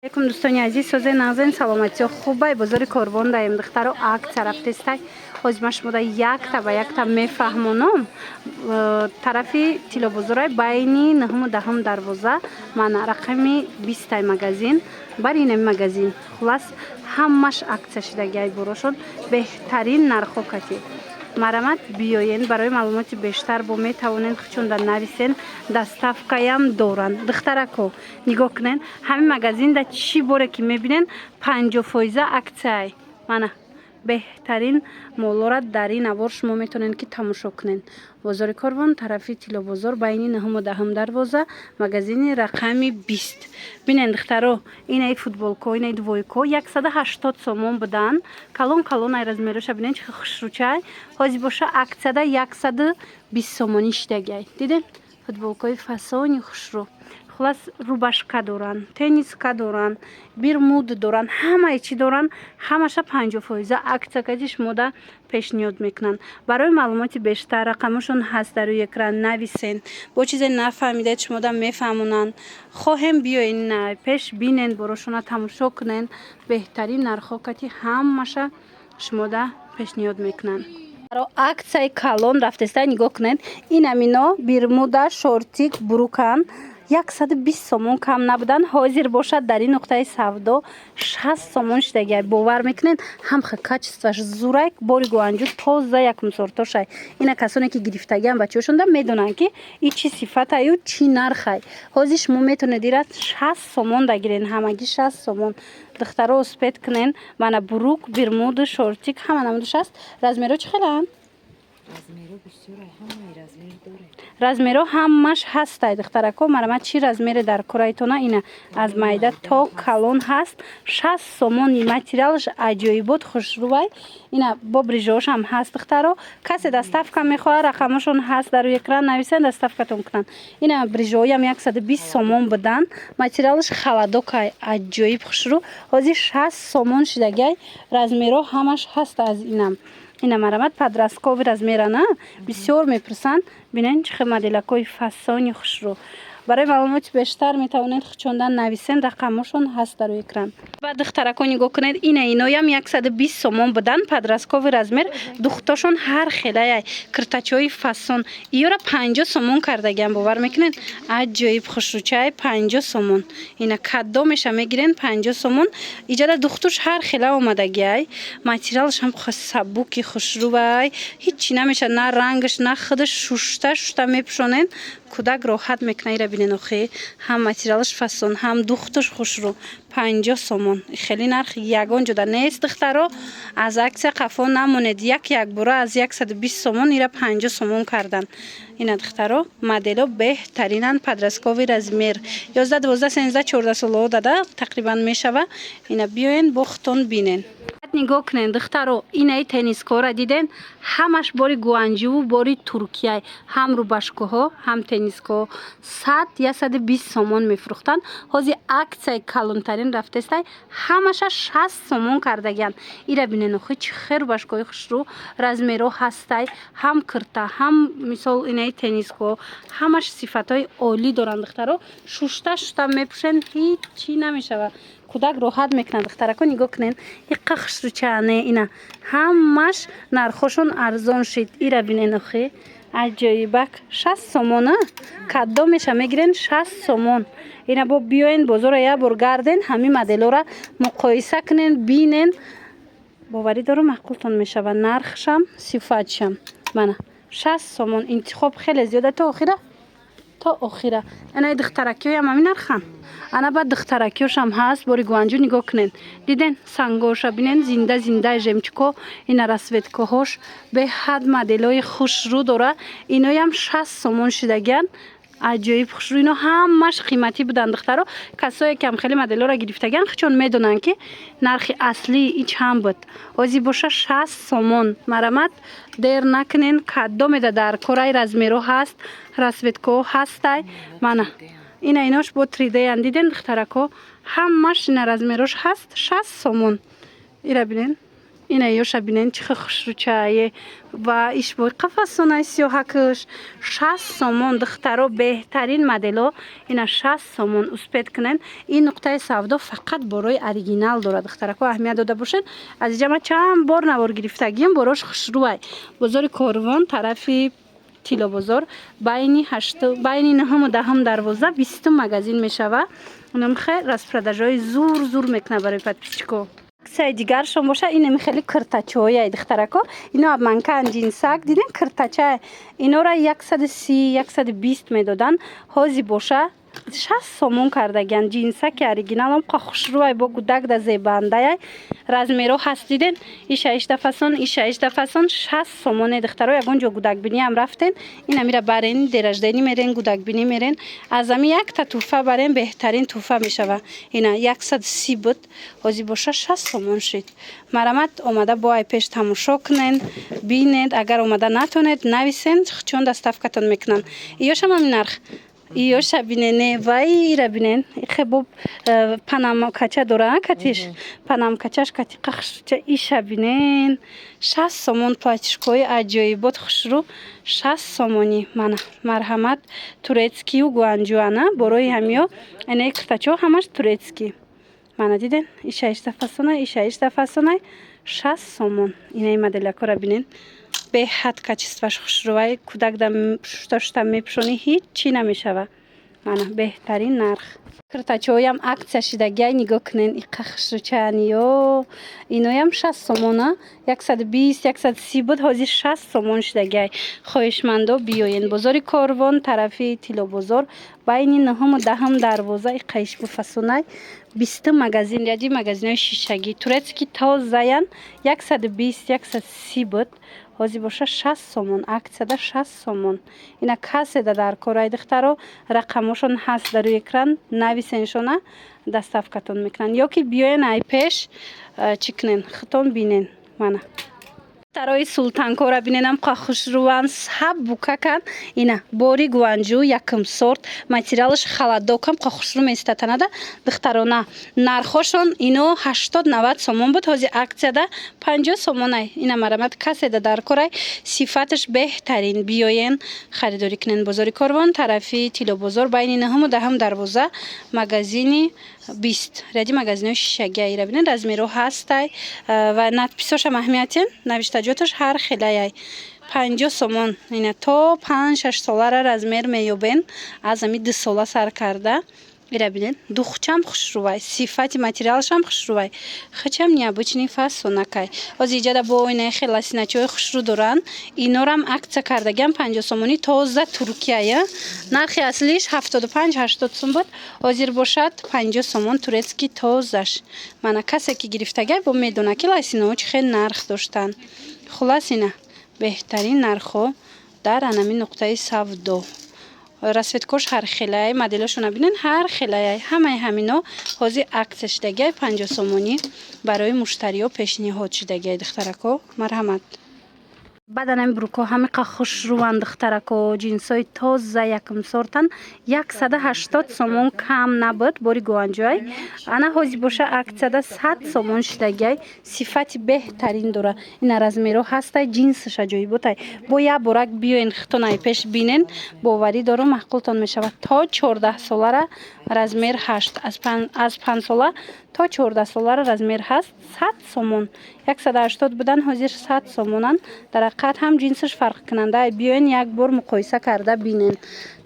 علیکم دوستان عزیز، سوزه نازن سلامتی و خوبه بازار کاربان دایم دخترو اک طرف تسته آزمش موده یک تا میفهمونم طرفی تیلا بزرگ بینی نهم و دهم دروازه من رقمی 20 مگزین بر این مگزین خلاص همش اکڅه شدگی بروشون بهترین نرخو کتی مرامت بیاین برای معلومات بیشتر با می توانید چون در نویسین دستافکایم دوران دخترکو نگاه کنین همین مگزین در چی باره که میبینین 50% اکڅه منه بهترین مولارا در این نوار شما میتونین که تماشا کنین بازار کاروان طرفی تیلا بازار بینی نهم و دهم دروازه مگزین رقمی 20 بینین دخترو این ای فوتبالکو این ای دویکو 180 سومون بدن کلون ای رزمیروش بینین چه خوشروچای حاضی باشه اکڅه 120 سومونی شدگی دیدین فوتبالکوی فاسونی خوشرو خلاص روباشکا دوران تنیسکا دوران بیرمود دوران همه چی دوران همش 50% اکڅه کدیش مودا پیشنهاد میکنن برای معلومات بیشتر رقمشون هست در روی اکران نویسین با چیز نفهمیده شما دا میفهمونن خواهم بیاین نه پیش بینین بروشون تماشا کنین بهترین نرخوکتی همش شما دا پیشنهاد میکنن برای اکڅه کلون رفتسته نگاه کنین این امینا بیرمودا شورتیک بروکان 120 سومون کم نبودن حاضر باشد در این نقطه سودا 60 سومون شدگی باور میکنین هم کچستش زورک باری گوانجو تازه یک مسورتا شای اینا کسانی که گرفتگی هم بچه‌شون دا میدونن که این چی صفت ای و چی نرخای حاضر شما میتونه دیرت 60 سومون دگیرین همگی 60 سومون دخترها اسپیت کنین من بروک برمود شورتیک همه نمودش هست رزمیرو چه خیلی رزمیرو بسیاره همه رزمیر داره رزمیرو همش هست دخترکو مرامت چی رزمیر در کرایتونه اینه از مایده تا کلون هست 60 سومون ماتریالش عجایبات خوشروی اینه با بریجاش هم هست دخترو کسی دستافکا میخواه رقمشون هست در روی اکران نویسن دستافکاتون کنن اینه بریجای هم 120 سومون بدن ماتریالش خلادوکای عجایب خوشرو حاضی 60 سومون شدگی رزمیرو همش هست از اینم اینا مرامت پدرسکوی رزمیرانه بسیار میپرسن بینین چه مدلکوی فاسونی خوشرو برای معلومات بیشتر میتونید خوندن نویسین رقمشون هست در اکران بعد دخترکو نگاه کنید اینا هم 120 سومون بدن پدرسکوی رزمیر دختاشون هر خیلی کرتاچوی فاسون ایورا 50 سومون کردگیم باور میکنین عجایب خوشروچای 50 سومون اینا کادو میشه میگیرین 50 سومون ایجاد دختوش هر خیلی اومدگی ماتریالش هم سبوکی خوشروی هیچ نمیشه نه رنگش نه خودش شوشته میپشونین کودک راحت میکنه را بینین اخی هم ماتریالش فاسون هم دختش خوشرو 50 سومون خیلی نرخ یگان جدا نیست دخترا از عکس قفا نمونید یک برو از 120 سومون ایرا 50 سومون کردن این دخترا مدلو بهترینن پدرسکوی رزمیر 11 12 13 14 ساله داده تقریبا میشوه اینا بیاین بختون بینین نگاه کنین دخترو اینای تنیسکو را دیدین همش باری گوانجو باری ترکیه هم روباشکوها هم تنیسکو 120 سومون میفروختن حاضی اکڅه کلونترین رفتسته همش 60 سومون کردگن ایره بینین خو چه خیر باشکوی خوشرو رزمیرو هسته هم کرتا هم مثال اینای تنیسکو همش صفاتای عالی دارن دخترو شوشته میپشن هیچ چی نمیشه کودک راحت میکنن دخترکو نگاه کنین این قخش رو چانه اینا همش نرخوشون ارزان شد ایره بینین اخی عجایبک 60 سومونه کادو میشه میگیرین 60 سومون اینا با بیاین بازار یا برگردین همین مدلو را مقایسه کنین بینین باوری دارو معقولتون میشه و نرخشم صفاتشم منه 60 سومون انتخاب خیلی زیاده تا اخیره اینا دخترکی هم همین نرخن انا بعد دخترکیش هم هست باری گوانجو نگاه کنین دیدین سنگوش بینین زنده ژمچکو اینا رسوتکوهاش به حد مدلای خوش رو داره اینا هم 60 سومون شدگن عجایب خوش رو اینا همش قیمتی بودن دخترا کسایی که هم خیلی مدلا را گرفتگن چون میدونن که نرخ اصلی ایچ هم بود وزی باشه 60 سومون مرامت دیر نکنین کادو میده در کورای رزمیرو هست رسوتکو هسته منه ایناش با 3D اندیدین دخترکو همش رزمیروش هست 60 سومون ایره بینین اینا یوشا بینن چه خشروچه و ایش بوی قفصونه 38 60 سومون دخترو بهترین مدلو اینا 60 سومون اسپید کنن. این نقطه سودا فقط برای اوریجینال داره دخترا کو اهمیت داده باشین. از اینجا ما چند بار نوار گرفتگیم براش خشروای بازار کاروان طرفی تیلو بازار بین 9 و 10 دروازه 20 مگزین میشوه. اونم خیلی رسپرداجای زور میکنه برای پادپیچکو. سای دیگر شما باشه این خیلی کرتاچویه دخترا کو اینا منکن جنسک دیدین کرتاچه اینا را 130 120 میدادن هازی باشه 60 سومون کردگن جنسک اوریجینال هم خوشروای با گودک د زیبنده رزمیرو هست دیدین ایش 8 فسون 60 سومون دخترا یگون جو گودک بینی هم رفتن اینا میره برین درجدنی میرن گودک بینی میرن از هم یک تا توفه برین بهترین توفه میشوه اینا 130 بود هازی باشه 60 سومون شد. مرامت اومده با ای پیش تماشا کنین بینید اگر اومده نتونید نویسین چون دستافکتون میکنن ایش هم نرخ ایوش بینن وای را بینن خب پنام کچه داره کتیش پنام کچهش کتی قخش چه ایش بینن 60 سومون پاچشکوی عجایبات خشرو 60 سومونی من مرحمت تورецکی و گوانجوانا برای همیو اینه کتاچو همش تورецکی من دیدن ایش 8 فسونه 60 سومون اینه مدل کارا بینن به حد کچیستش خشروای کودک دم شتاشتم میپشونی هیچ چی نمیشوه منه بهترین نرخ کرتاچوی هم اکسیا شدگی نگاه کنین این خشروچانیو اینو هم 60 سومونه 120 130 بود هازی 60 سومون شدگی خواهشمندو بیاین بازار کاروان طرفی تیلو بازار بین 9 و 10 دروازه قیش بو فسونای 20 مگزین یادی مگزینای شیشگی تورецکی تازه 120 130 بود هازی باشه 60 سومون اکسیا ده 60 سومون اینا کسی در کارای دخترو رقمشون هست در روی اکران نویسنشونه دستافکتون میکنن یا که بیاین ای پیش چیکنن خطون بینن منه ترای سلطان کورا بینم قاخش روان سحب بوککن اینا بوری گوانجو یکم سورت ماتریالش خالدوکم قاخش رو میستاتنه ده دخترونه نرخشون اینو 80 90 سومون بود هازی اکسیا ده 50 سومونه اینا مرامت کسی ده در کورای صفاتش بهترین بیاین خریداری کنن بازار کاروان طرفی تیلو بازار بین 9 و 10 دروازه مگزینی 20 ردی مگزینای شیشگی را بینن رزمیرو هستی و نتپیساش اهمیتین نوشتجاتش هر خیلی 50 سومون اینا تا 5-6 ساله را رزمیر میوبین از امی 2 ساله سر کرده ایرا بینن دوخچم خوشروای صفات ماتریالش هم خوشروای خچم نیابچنی فسونکای از ایجاد با اینه خیلی سینچوی خوشرو دارن اینا هم اکسا کردگم 50 سومونی تازه ترکیه نرخ اصلیش 75 80 سوم بود ازیر باشد 50 سومون تورецکی تازش من کسی که گرفتگی با میدونه که لایسینوچ خیلی نرخ داشتن خلاص اینا بهترین نرخو در انمی نقطه سودا رسوتکش هر خیلی مدلشون ببینن هر خیلی همینو هازی عکسش دگه 50 سومونی برای مشتری ها پیشنهاد شدگه دخترکو مرحمت بدنم بروکو همه خوش روان دخترکو جنسای تازه یکم سورتن 180 سومون کم نبود باری گوانجوی انا هازی باشه اکسده 100 سومون شدگی صفت بهترین داره این رزمیرو هسته جنسش جایی بوده با یه برک بیاین خطونای پیش بینین باوری داره محقولتان میشود تا 14 ساله را رزمیر 8 از 5 ساله تا 14 ساله را رزمیر هست 100 سومون 180 بودن حاضر 100 سومونن در حقیقت هم جنسش فرق کننده بیاین یک بار مقایسه کرده بینین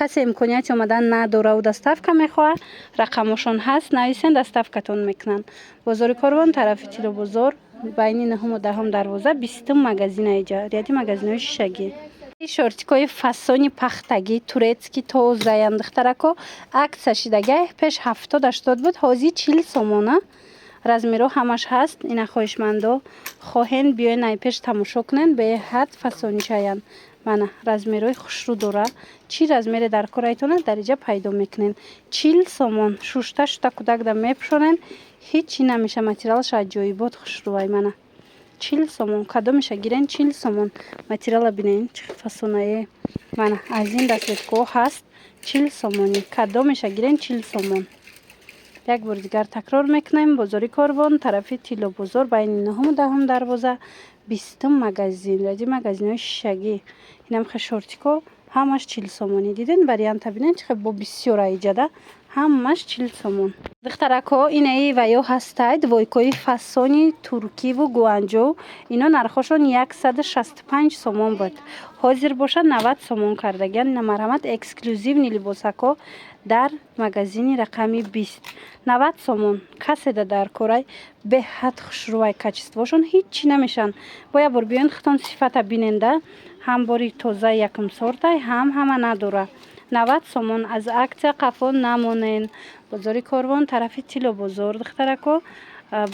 کسی امکانیت اومدن نداره و دستافک میخواه رقمشون هست نویسین دستافکتون میکنن بازار کاروان طرف تیلو بازار بین 9 و 10 دروازه 20 مگزین ایجا ریادی مگزینای شیشگی شورتیکای فسونی پختگی تورецکی تازه دخترکو عکس شدگه پیش 70-80 بود هازی 40 سومونه رزمیرو همش هست اینا خواهشمندو خواهن بیاین ای پیش تماشا کنن به حد فسونی چاین من رزمیروی خوش رو داره چی رزمیر در کارایتونه درجه پیدا میکنن 40 سومون شوشتش تا کودک دم میپشونن هیچی نمیشه ماتریالش عجایبات خوش روی منه 40 سومون کدو میشه گیرن 40 سومون ماتریال ببینین چه فسونای من از این دستگاه هست 40 سومونی کدو میشه گیرن 40 سومون یک بار دیگر تکرار میکنیم. بازاری کاروان طرف تیلو بازار بین 9 و 10 دروازه 20 مگزین ردی مگزین های شگی اینم خیلی شورتیکو همش 40 سومونی دیدین وریانت ببینین چه با بسیار ایجاده همش 40 سومون. دخترکو اینایی و یا هستید وایکوی فسونی ترکی و گوانجو اینا نرخشون 165 سومون بود. حاضر باشه 90 سومون کردگن. نمرمت اکسکلوزیو لباسکو در مگزینی رقمی 20 90 سومون. کسی در کورای به حد خوشروی کچستوشون هیچی نمیشن. باید بر بیان خطون صفت بیننده هم باری توزه یکم سورتای همه نداره. 90 سومون. از اکت قفون نمونین. بازاری کاروان طرف تیلو بازار دخترکو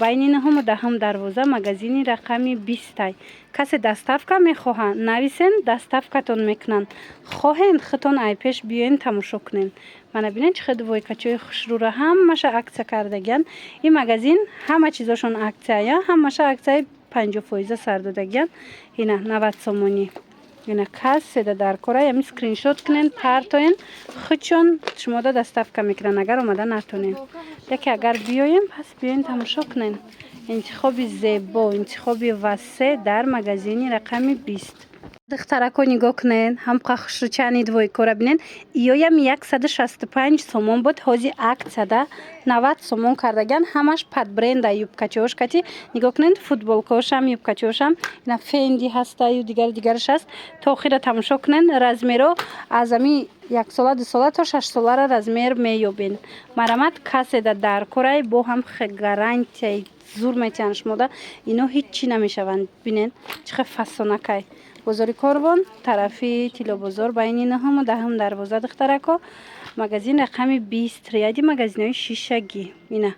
بین 9 و 10 دروازه مگزینی رقمی 20 تای. کسی دستافکا میخواهن نویسین دستافکاتون میکنن. خواهین خطون ای پیش بیاین تماشا کنین. من ببینین چقدر وای کچوی خوشرو را همش عکس کردگن. این مگزین همه چیزاشون عکسه همش عکسای 50% سر دادگن. اینا 90 سومونی. اینا کسی در کره یمی اسکرین شات کنین پرتاین خودشون شما دستافکا میکنن اگر اومده نتونین. یکی اگر بیایم پس بیاین تماشا کنین. انتخابی زیبا انتخابی واسه در مگزینی رقمی 20. دخترکو نگاه کنین هم خوشرو چنید وای کورا بینین ایایم 165 سومون بود. حاضی اکت زده 90 سومون کردگن. همش پد برند یوبکچوش کتی نگاه کنین فوتبالکوش هم یوبکچوش هم اینا فندی هسته و دیگرش هست. تا آخر تماشا کنین. رزمیرو از امی 1 ساله 2 ساله تا 6 ساله را رزمیر مییابین. مرامت کسی در کره با هم خگرانتی زور میتین شما اینو هیچی نمیشوند. بینین چه فسونکای. بازاری کاروان طرفی تیلو بازار بین 9 و 10 دروازه دخترکو مگزین رقمی 20 ریادی مگزین های شیشگی. اینا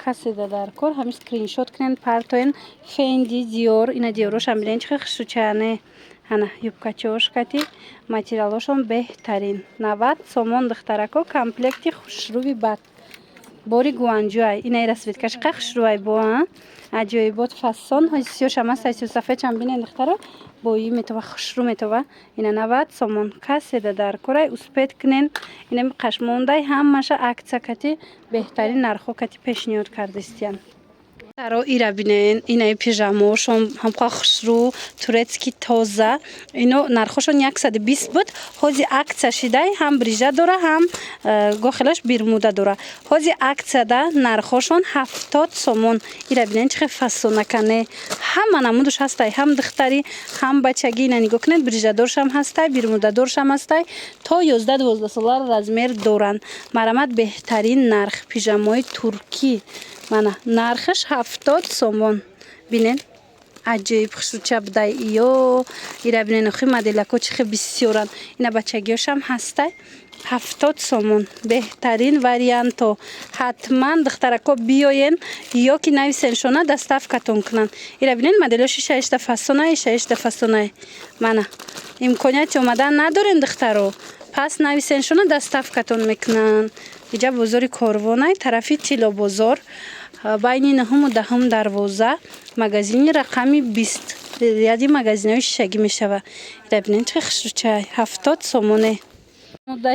کسی در کار هم اسکرین شات کنین پرتاین فندی دیور اینا دیوروش هم بینین چه خوشوچانه هنا یوبکچوش کتی ماتریالاشون بهترین. 90 سومون دخترکو کامپلکتی خوشروی بد باری گوانجوی اینای رسوید کش خوشروی با عجایبات فسان های سیاش هم است صفحه چند بینین دخترا بایی میتوه خوشرو میتوه. اینا 90 سومون. کسی در کره اسپید کنین. اینا قشمونده همش عکس کتی بهترین نرخو کتی پیشنهاد کردستین. ترا ایرا بینین اینای پیژاموشون هم خوشرو تورецکی تازه اینو نرخشون 120 بود. حاضی عکس شده هم بریجه داره هم گوخلش بیرموده داره. حاضی عکس ده نرخشون 70 سومون. ایرا بینین چه فسونه کنه هم نمودش هسته هم دختری هم بچگی اینا نگاه کنید بریجه دارش هم هسته بیرموده دارش هم هسته تا 11 12 ساله رزمیر دارن. مرامت بهترین نرخ پیژامای ترکی من نرخش 70 سومون. بینین عجیب خوشوچه بده ایو ایرا بینین اخی مدلکو چه بسیارن. اینا بچگیاش هم هسته 70 سومون. بهترین وریانتو حتما دخترکو بیاین یا که نویسین شونه دستافکاتون کنن. ایرا بینین مدلش 6 فسونه 6 فسونه. من امکانیت اومدن ندارین دخترو پس نویسین شونه دستافکاتون میکنن. اینجا بازاری کاروانای طرفی تیلو بازار بین 9 و 10 دروازه مگزینی رقمی 20 یادی مگزینای شگی میشوه. ببینین چه خوشوچه 70 سومونه.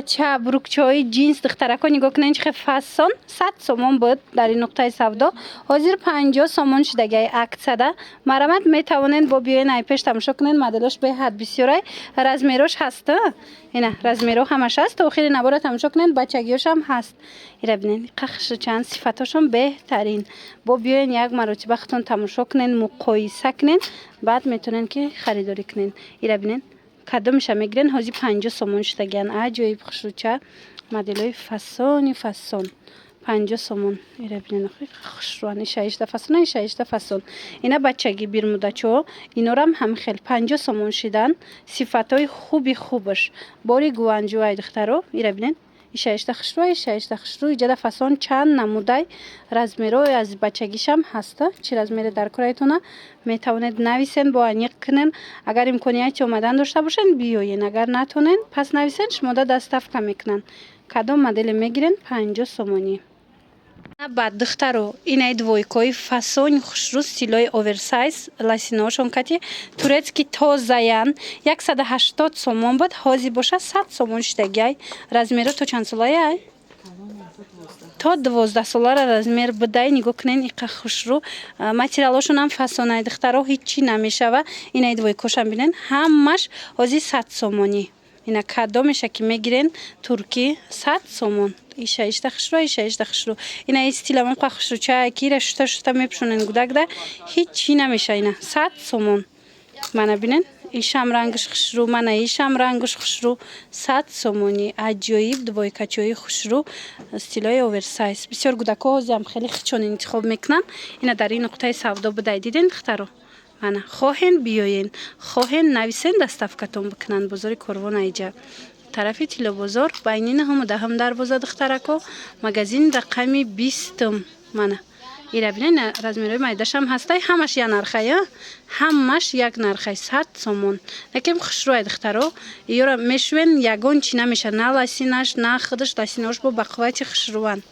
چه بروکچای جینز دخترکو نگاه کنین چه فسان 100 سومون بود در این نقطه سودا. حاضر 50 سومون شدگی عکس ده. مرامت میتوانین با بیاین ای پیش تماشا کنین مدلش به حد بسیاره رزمیروش هسته. اینا رزمیرو همش هست. تا آخر نباره تماشا کنین بچگیاش هم هست. اینا ببینین قخش چند صفاتاشون بهترین. با بیاین یک مرتبه خودتون تماشا کنین مقایسه کنین بعد میتونین که خریداری کنین. اینا ببینین کدومش میگیرن حاضی 50 سومون شدگن. عجایب خوشوچه مدلای فسانی فسان 50 سومون. اینا ببینین خوشروانی 6 فسون 6 فسون. اینا بچگی بیرموده چو اینا رو هم خیلی 50 سومون شدن. صفاتای خوبش باری گوانجوی دخترو. اینا ببینین 6 خوشرو ایجاد فسان چند نموده رزمیرو از بچگیش هم هسته. چی رزمیر در کرایتونه میتوانید نویسین با انیق کنین. اگر امکانیت اومدن داشته باشین بیاین اگر نتونین پس نویسین شما دستافکا میکنن. کدام مدل میگیرین 50 سومونی. بعد دخترو اینای دویکوی فسون خوشرو استیلای اوورسایز لاسیناشون کتی تورецکی تازه‌ان 180 سومون بود. حاضی باشه 100 سومون شدگی. رزمیرو تو چند ساله تا 12 ساله را размер بده. نگاه کنین اینقدر خوشرو. ماتریالشون هم فسانه دخترها هیچی نمیشوه. اینا دوی کوشم ببینین همش ازی 100 سومونی. اینا کادو میشه که میگیرین ترکی 100 سومون. ایشه ایش دخشرو ایش دخشرو. اینا استیلم هم خوشرو چای کیره شتا میپشونن گودک هیچی نمیشه. اینا 100 سومون. منو ببینین ایشم رنگش خوشرو، من ایشم رنگش خوشرو. 100 سومونی عجیب دوای کچوی خوشرو استیلای اوورسایز. بسیار گودک‌ها هم خیلی خچون انتخاب میکنن. اینا در این نقطه سودا بدای دیدین دخترو. من خواهین بیاین، خواهین نویسین دستافکتون بکنن بازار کاروان ایجا. طرفی تیلا بازار بینین هم دهم دروازه دخترکو مغازین رقمی 20 منه. ایرا ببینین размерهای مایدش هم هسته همش یک نرخه همش یک نرخه 100 سومون. نکیم خوشروی دخترو ایورا میشوین یگون چی نمیشه نه لاسینش نه خودش لاسیناش با بقوتی خوشروان.